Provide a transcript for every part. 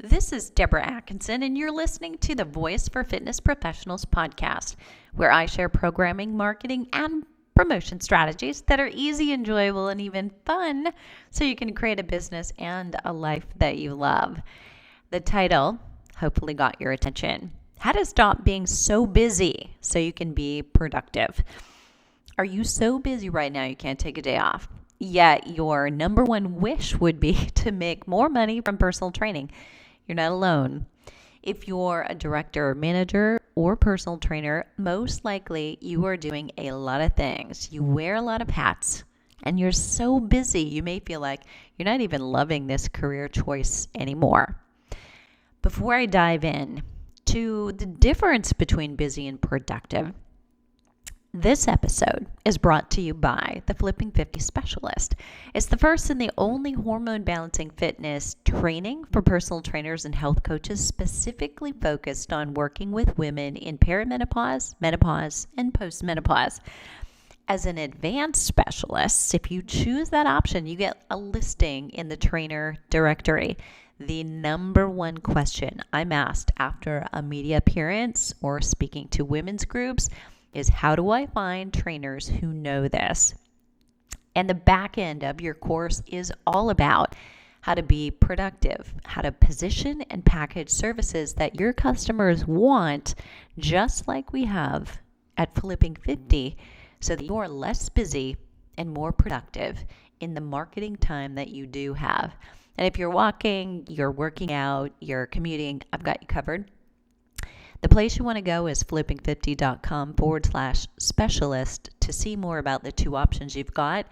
This is Deborah Atkinson, and you're listening to the Voice for Fitness Professionals podcast, where I share programming, marketing, and promotion strategies that are easy, enjoyable, and even fun so you can create a business and a life that you love. The title hopefully got your attention. How to stop being so busy so you can be productive. Are you so busy right now you can't take a day off? Yet your number one wish would be to make more money from personal training. You're not alone. If you're a director, manager, or personal trainer, most likely you are doing a lot of things. You wear a lot of hats, and you're so busy you may feel like you're not even loving this career choice anymore. Before I dive in to the difference between busy and productive, this episode is brought to you by the Flipping 50 Specialist. It's the first and the only hormone balancing fitness training for personal trainers and health coaches specifically focused on working with women in perimenopause, menopause, and postmenopause. As an advanced specialist, if you choose that option, you get a listing in the trainer directory. The number one question I'm asked after a media appearance or speaking to women's groups is, how do I find trainers who know this? And the back end of your course is all about how to be productive, how to position and package services that your customers want, just like we have at Flipping 50, so that you're less busy and more productive in the marketing time that you do have. And if you're walking, you're working out, you're commuting, I've got you covered. The place you want to go is flipping50.com/specialist to see more about the two options you've got.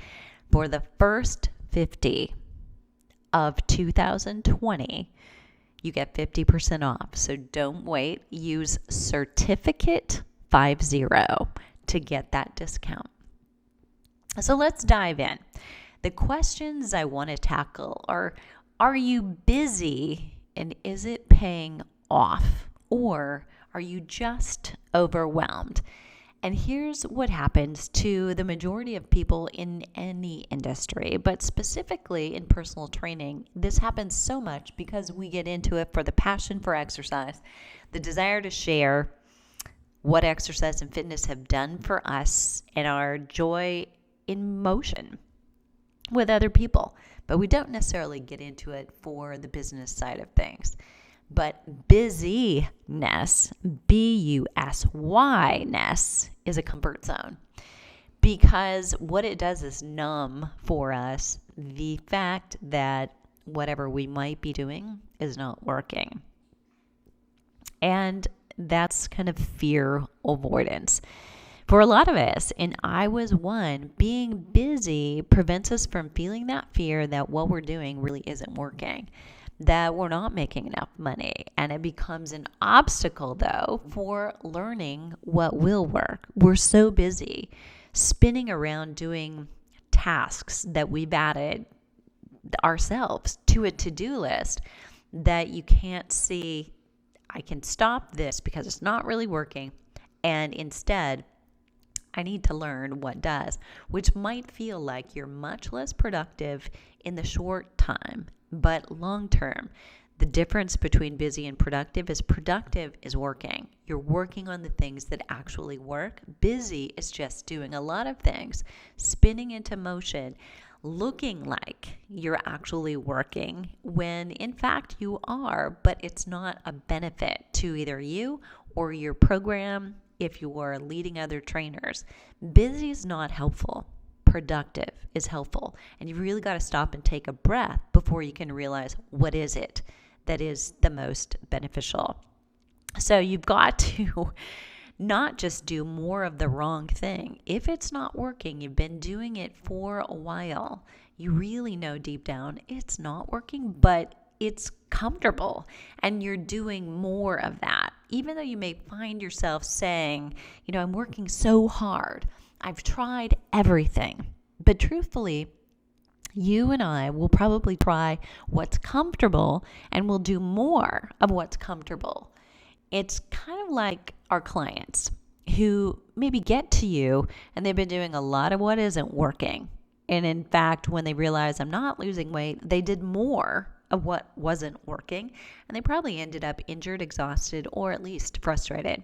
For the first 50 of 2020, you get 50% off. So don't wait. Use certificate 50 to get that discount. So let's dive in. The questions I want to tackle are you busy and is it paying off? Or are you just overwhelmed? And here's what happens to the majority of people in any industry, but specifically in personal training. This happens so much because we get into it for the passion for exercise, the desire to share what exercise and fitness have done for us, and our joy in motion with other people. But we don't necessarily get into it for the business side of things. But busyness, B-U-S-Y-ness, is a comfort zone, because what it does is numb for us the fact that whatever we might be doing is not working. And that's kind of fear avoidance. For a lot of us, and I was one, being busy prevents us from feeling that fear that what we're doing really isn't working, that we're not making enough money. And it becomes an obstacle, though, for learning what will work. We're so busy spinning around doing tasks that we've added ourselves to a to-do list that you can't see, I can stop this because it's not really working, and instead I need to learn what does, which might feel like you're much less productive in the short time. But long term, the difference between busy and productive is working. You're working on the things that actually work. Busy is just doing a lot of things, spinning into motion, looking like you're actually working when in fact you are, but it's not a benefit to either you or your program if you are leading other trainers. Busy is not helpful. Productive is helpful. And you really got to stop and take a breath before you can realize what is it that is the most beneficial. So you've got to not just do more of the wrong thing. If it's not working, you've been doing it for a while, you really know deep down it's not working, but it's comfortable and you're doing more of that. Even though you may find yourself saying, I'm working so hard, I've tried everything. But truthfully, you and I will probably try what's comfortable and we'll do more of what's comfortable. It's kind of like our clients who maybe get to you and they've been doing a lot of what isn't working. And in fact, when they realize I'm not losing weight, they did more of what wasn't working, and they probably ended up injured, exhausted, or at least frustrated.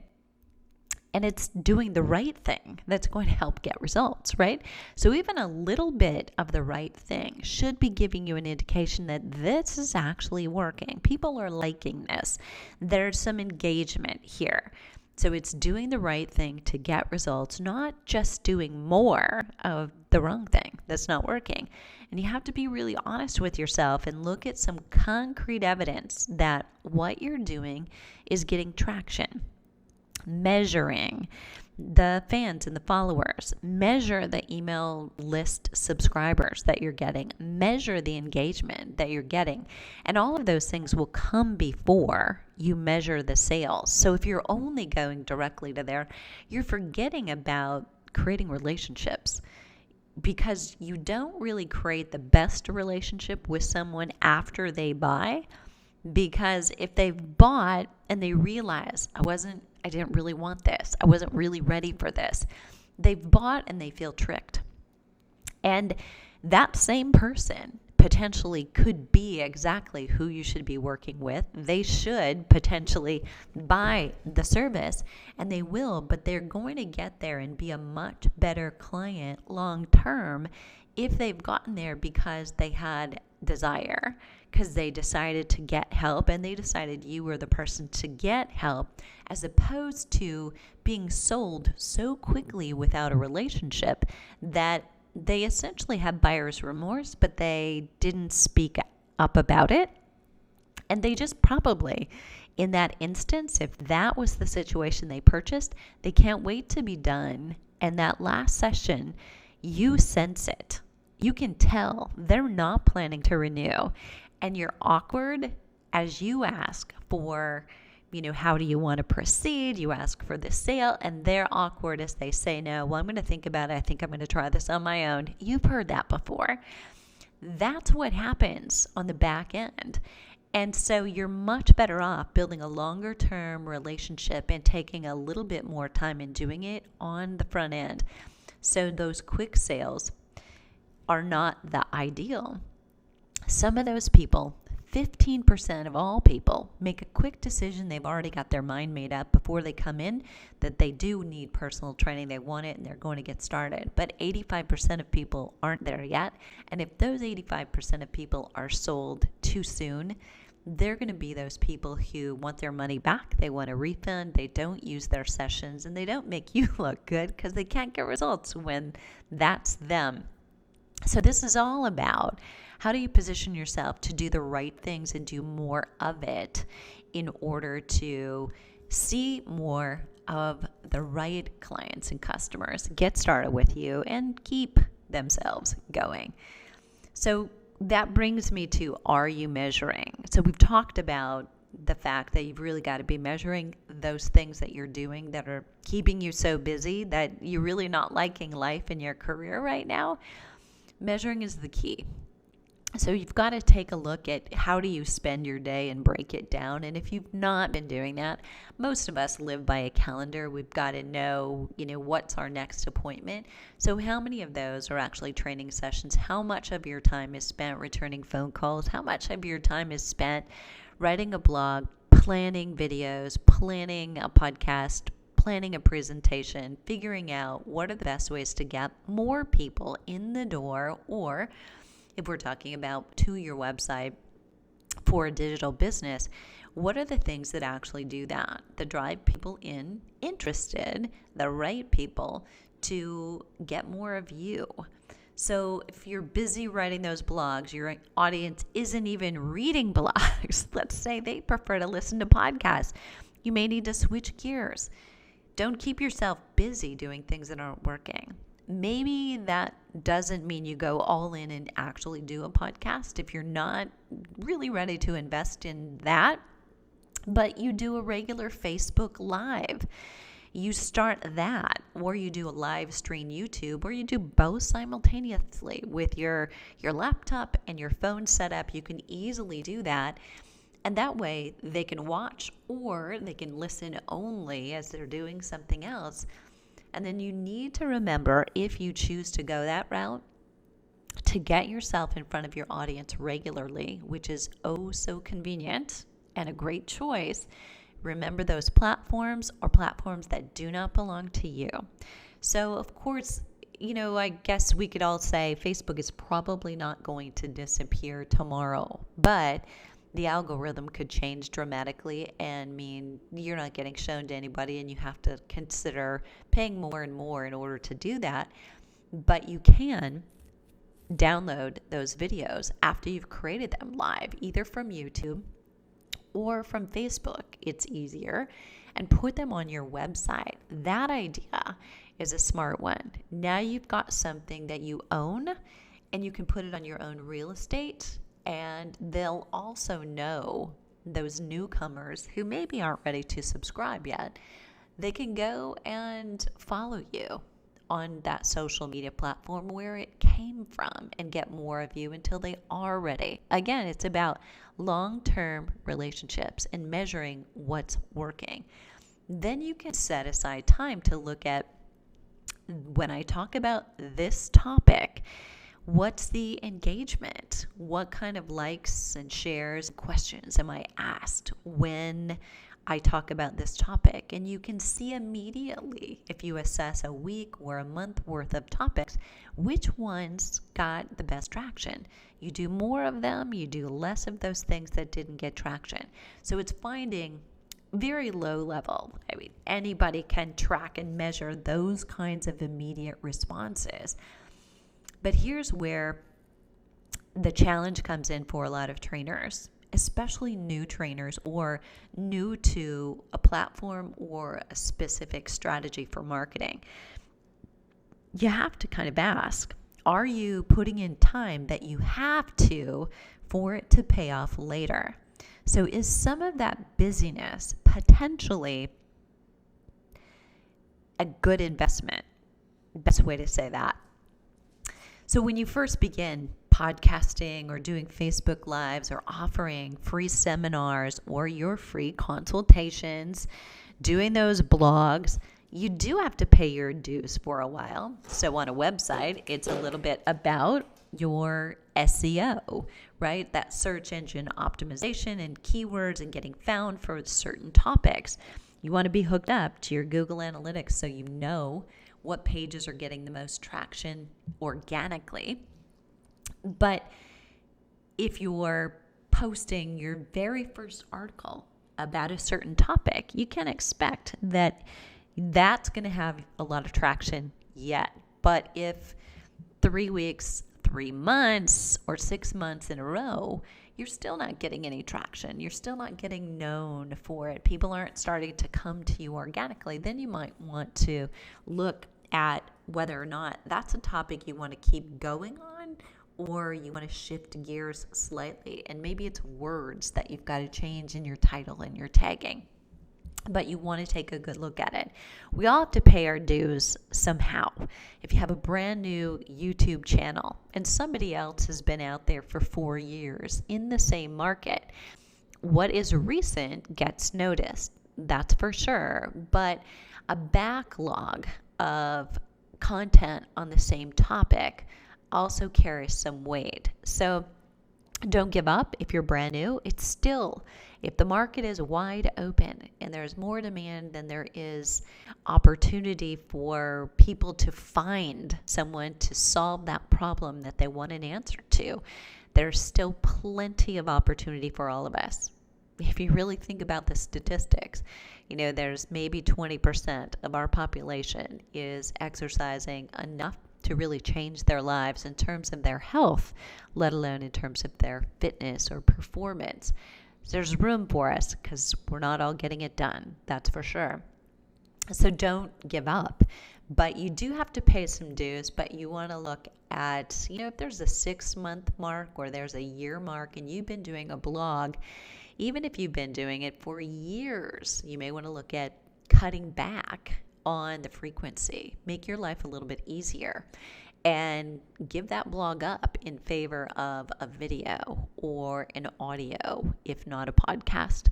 And it's doing the right thing that's going to help get results, right? So even a little bit of the right thing should be giving you an indication that this is actually working. People are liking this. There's some engagement here. So it's doing the right thing to get results, not just doing more of the wrong thing that's not working. And you have to be really honest with yourself and look at some concrete evidence that what you're doing is getting traction. Measuring the fans and the followers, measure the email list subscribers that you're getting, measure the engagement that you're getting, and all of those things will come before you measure the sales. So if you're only going directly to there, you're forgetting about creating relationships, because you don't really create the best relationship with someone after they buy. Because if they've bought and they realize, I didn't really want this, I wasn't really ready for this, they've bought and they feel tricked. And that same person potentially could be exactly who you should be working with. They should potentially buy the service, and they will, but they're going to get there and be a much better client long term if they've gotten there because they had desire, because they decided to get help and they decided you were the person to get help, as opposed to being sold so quickly without a relationship that they essentially have buyer's remorse, but they didn't speak up about it. And they just probably, in that instance, if that was the situation they purchased, they can't wait to be done. And that last session, you sense it. You can tell they're not planning to renew. And you're awkward as you ask for, how do you want to proceed? You ask for the sale, and they're awkward as they say, no, well, I'm going to think about it. I think I'm going to try this on my own. You've heard that before. That's what happens on the back end. And so you're much better off building a longer term relationship and taking a little bit more time in doing it on the front end. So those quick sales are not the ideal. Some of those people, 15% of all people, make a quick decision. They've already got their mind made up before they come in that they do need personal training. They want it and they're going to get started. But 85% of people aren't there yet. And if those 85% of people are sold too soon, they're going to be those people who want their money back. They want a refund. They don't use their sessions, and they don't make you look good because they can't get results when that's them. So this is all about how do you position yourself to do the right things and do more of it in order to see more of the right clients and customers get started with you and keep themselves going. So that brings me to, are you measuring? So we've talked about the fact that you've really got to be measuring those things that you're doing that are keeping you so busy that you're really not liking life in your career right now. Measuring is the key. So you've got to take a look at how do you spend your day and break it down. And if you've not been doing that, most of us live by a calendar. We've got to know, what's our next appointment. So how many of those are actually training sessions? How much of your time is spent returning phone calls? How much of your time is spent writing a blog, planning videos, planning a podcast, planning a presentation, figuring out what are the best ways to get more people in the door, or if we're talking about to your website for a digital business, what are the things that actually do that drive people in, interested, the right people to get more of you? So if you're busy writing those blogs, your audience isn't even reading blogs. Let's say they prefer to listen to podcasts. You may need to switch gears. Don't keep yourself busy doing things that aren't working. Maybe that doesn't mean you go all in and actually do a podcast if you're not really ready to invest in that, but you do a regular Facebook Live. You start that, or you do a live stream YouTube, or you do both simultaneously with your laptop and your phone set up. You can easily do that. And that way they can watch or they can listen only as they're doing something else. And then you need to remember, if you choose to go that route, to to get yourself in front of your audience regularly, which is oh so convenient and a great choice, remember those platforms are platforms that do not belong to you. So, of course, I guess we could all say Facebook is probably not going to disappear tomorrow, but the algorithm could change dramatically and mean you're not getting shown to anybody, and you have to consider paying more and more in order to do that. But you can download those videos after you've created them live, either from YouTube or from Facebook. It's easier, and put them on your website. That idea is a smart one. Now you've got something that you own, and you can put it on your own real estate, and they'll also know, those newcomers who maybe aren't ready to subscribe yet, they can go and follow you on that social media platform where it came from and get more of you until they are ready. Again, it's about long-term relationships and measuring what's working. Then you can set aside time to look at, when I talk about this topic, what's the engagement? What kind of likes and shares and questions am I asked when I talk about this topic? And you can see immediately, if you assess a week or a month worth of topics, which ones got the best traction. You do more of them, you do less of those things that didn't get traction. So it's finding very low level. I mean, anybody can track and measure those kinds of immediate responses. But here's where the challenge comes in for a lot of trainers, especially new trainers or new to a platform or a specific strategy for marketing. You have to kind of ask, are you putting in time that you have to for it to pay off later? So is some of that busyness potentially a good investment? Best way to say that. So when you first begin podcasting or doing Facebook Lives or offering free seminars or your free consultations, doing those blogs, you do have to pay your dues for a while. So on a website, it's a little bit about your SEO, right? That search engine optimization and keywords and getting found for certain topics. You want to be hooked up to your Google Analytics so you know what pages are getting the most traction organically. But if you're posting your very first article about a certain topic, you can expect that that's going to have a lot of traction yet. But if 3 weeks, 3 months, or 6 months in a row, you're still not getting any traction, you're still not getting known for it, people aren't starting to come to you organically, then you might want to look at whether or not that's a topic you want to keep going on, or you want to shift gears slightly. And maybe it's words that you've got to change in your title and your tagging, but you want to take a good look at it. We all have to pay our dues somehow. If you have a brand new YouTube channel and somebody else has been out there for 4 years in the same market, what is recent gets noticed, that's for sure. But a backlog of content on the same topic also carries some weight. So don't give up if you're brand new. It's still, if the market is wide open and there's more demand than there is opportunity for people to find someone to solve that problem that they want an answer to, there's still plenty of opportunity for all of us. If you really think about the statistics, there's maybe 20% of our population is exercising enough to really change their lives in terms of their health, let alone in terms of their fitness or performance. There's room for us because we're not all getting it done, that's for sure. So don't give up. But you do have to pay some dues, but you want to look at, if there's a 6-month mark or there's a year mark and you've been doing a blog, even if you've been doing it for years, you may want to look at cutting back on the frequency. Make your life a little bit easier and give that blog up in favor of a video or an audio, if not a podcast,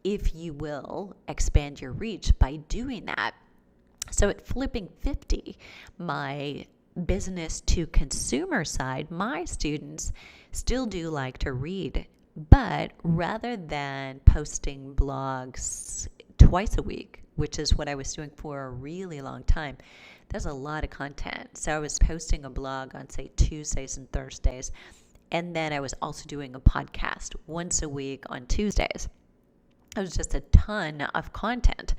if you will expand your reach by doing that. So at Flipping 50, my business to consumer side, my students still do like to read, but rather than posting blogs twice a week, which is what I was doing for a really long time, there's a lot of content. So I was posting a blog on, say, Tuesdays and Thursdays, and then I was also doing a podcast once a week on Tuesdays. It was just a ton of content.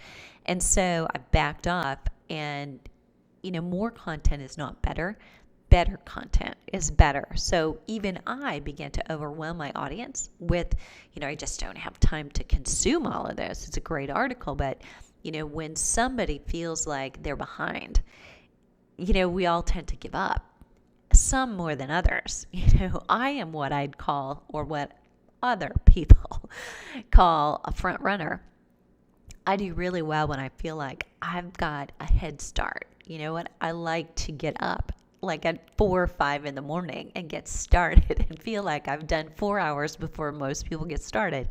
And so I backed off, and more content is not better. Better content is better. So even I began to overwhelm my audience with, I just don't have time to consume all of this. It's a great article, but, when somebody feels like they're behind, we all tend to give up, some more than others. I am what I'd call, or what other people call, a front runner. I do really well when I feel like I've got a head start. You know what? I like to get up like at 4 or 5 in the morning and get started and feel like I've done 4 hours before most people get started.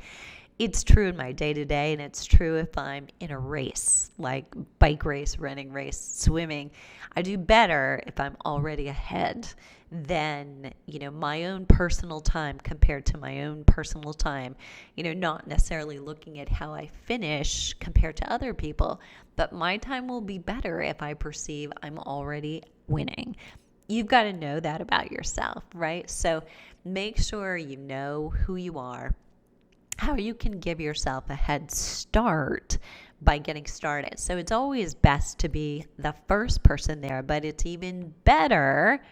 It's true in my day-to-day, and it's true if I'm in a race, like bike race, running race, swimming. I do better if I'm already ahead than, my own personal time compared to my own personal time. Not necessarily looking at how I finish compared to other people, but my time will be better if I perceive I'm already winning. You've got to know that about yourself, right? So make sure you know who you are, how you can give yourself a head start by getting started. So it's always best to be the first person there, but it's even better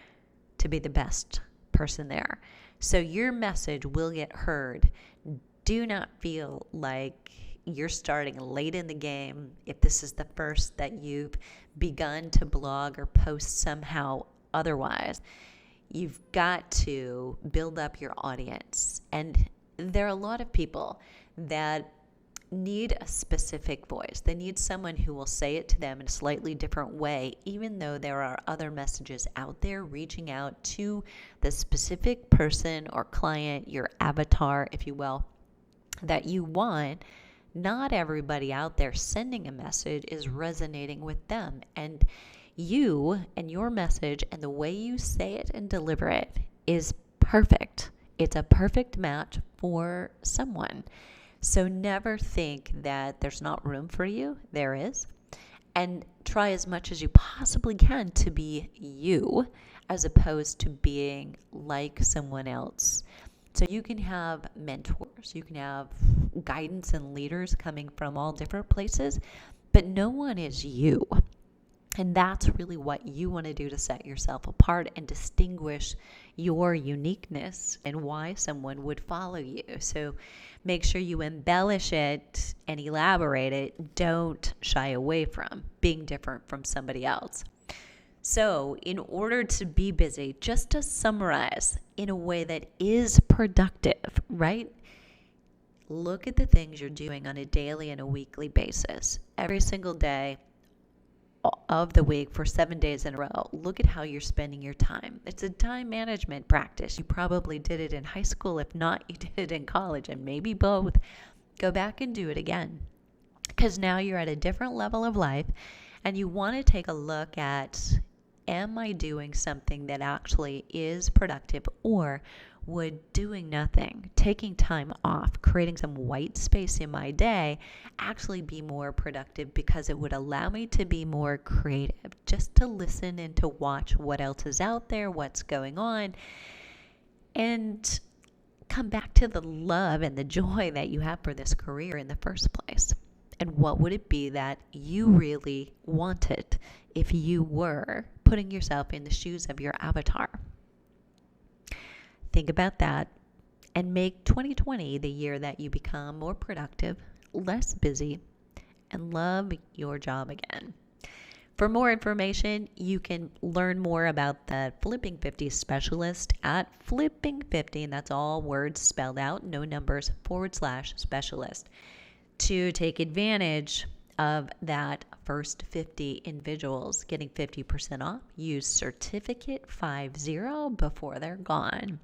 to be the best person there. So your message will get heard. Do not feel like you're starting late in the game if this is the first that you've begun to blog or post somehow otherwise. You've got to build up your audience. And there are a lot of people that need a specific voice. They need someone who will say it to them in a slightly different way, even though there are other messages out there reaching out to the specific person or client, your avatar, if you will, that you want. Not everybody out there sending a message is resonating with them. And you and your message and the way you say it and deliver it is perfect. It's a perfect match for someone. So never think that there's not room for you. There is. And try as much as you possibly can to be you, as opposed to being like someone else. So you can have mentors, you can have guidance and leaders coming from all different places, but no one is you. And that's really what you want to do to set yourself apart and distinguish your uniqueness and why someone would follow you. So make sure you embellish it and elaborate it. Don't shy away from being different from somebody else. So in order to be busy, just to summarize in a way that is productive, right? Look at the things you're doing on a daily and a weekly basis. Every single day of the week for 7 days in a row. Look at how you're spending your time. It's a time management practice. You probably did it in high school. If not, you did it in college, and maybe both. Go back and do it again, because now you're at a different level of life, and you want to take a look at, am I doing something that actually is productive, or would doing nothing, taking time off, creating some white space in my day actually be more productive, because it would allow me to be more creative, just to listen and to watch what else is out there, what's going on, and come back to the love and the joy that you have for this career in the first place. And what would it be that you really wanted if you were putting yourself in the shoes of your avatar? Think about that and make 2020 the year that you become more productive, less busy, and love your job again. For more information, you can learn more about the Flipping 50 specialist at Flipping 50, and that's all words spelled out, no numbers, /specialist. To take advantage of that first 50 individuals getting 50% off, use certificate 50 before they're gone.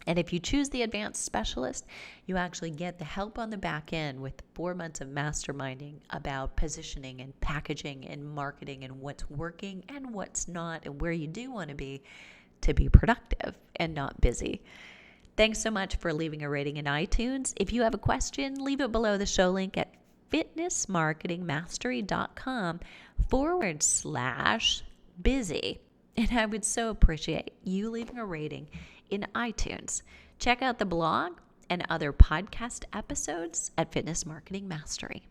And if you choose the advanced specialist, you actually get the help on the back end with 4 months of masterminding about positioning and packaging and marketing and what's working and what's not and where you do want to be productive and not busy. Thanks so much for leaving a rating in iTunes. If you have a question, leave it below the show link at fitnessmarketingmastery.com/busy. And I would so appreciate you leaving a rating in iTunes. Check out the blog and other podcast episodes at Fitness Marketing Mastery.